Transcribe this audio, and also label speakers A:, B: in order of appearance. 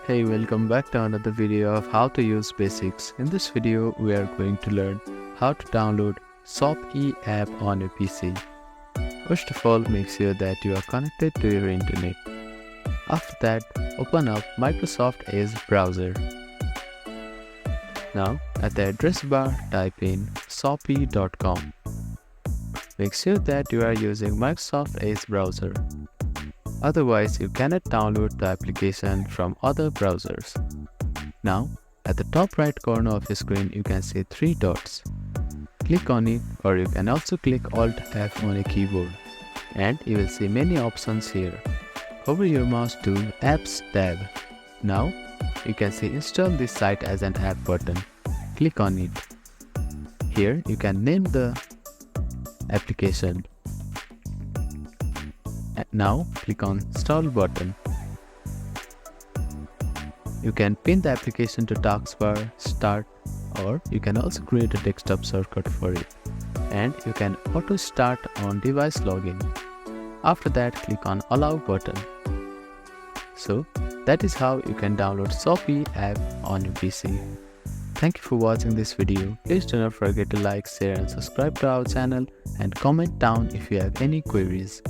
A: Hey, welcome back to another video of how to use basics. In this video, we are going to learn how to download Shopee app on your PC. First of all, make sure that you are connected to your internet. After that, open up Microsoft Edge browser. Now, at the address bar, type in shopee.com. Make sure that you are using Microsoft Edge browser. Otherwise, you cannot download the application from other browsers. Now, at the top right corner of your screen, you can see 3 dots. Click on it, or you can also click Alt F on a keyboard, and you will see many options here. Hover your mouse to Apps tab. Now, you can see Install this site as an app button. Click on it. Here, you can name the application. Now click on Install button. You can pin the application to taskbar, Start, or you can also create a desktop shortcut for it. And you can auto start on device login. After that, click on Allow button. So that is how you can download Shopee app on your PC. Thank you for watching this video. Please do not forget to like, share and subscribe to our channel and comment down if you have any queries.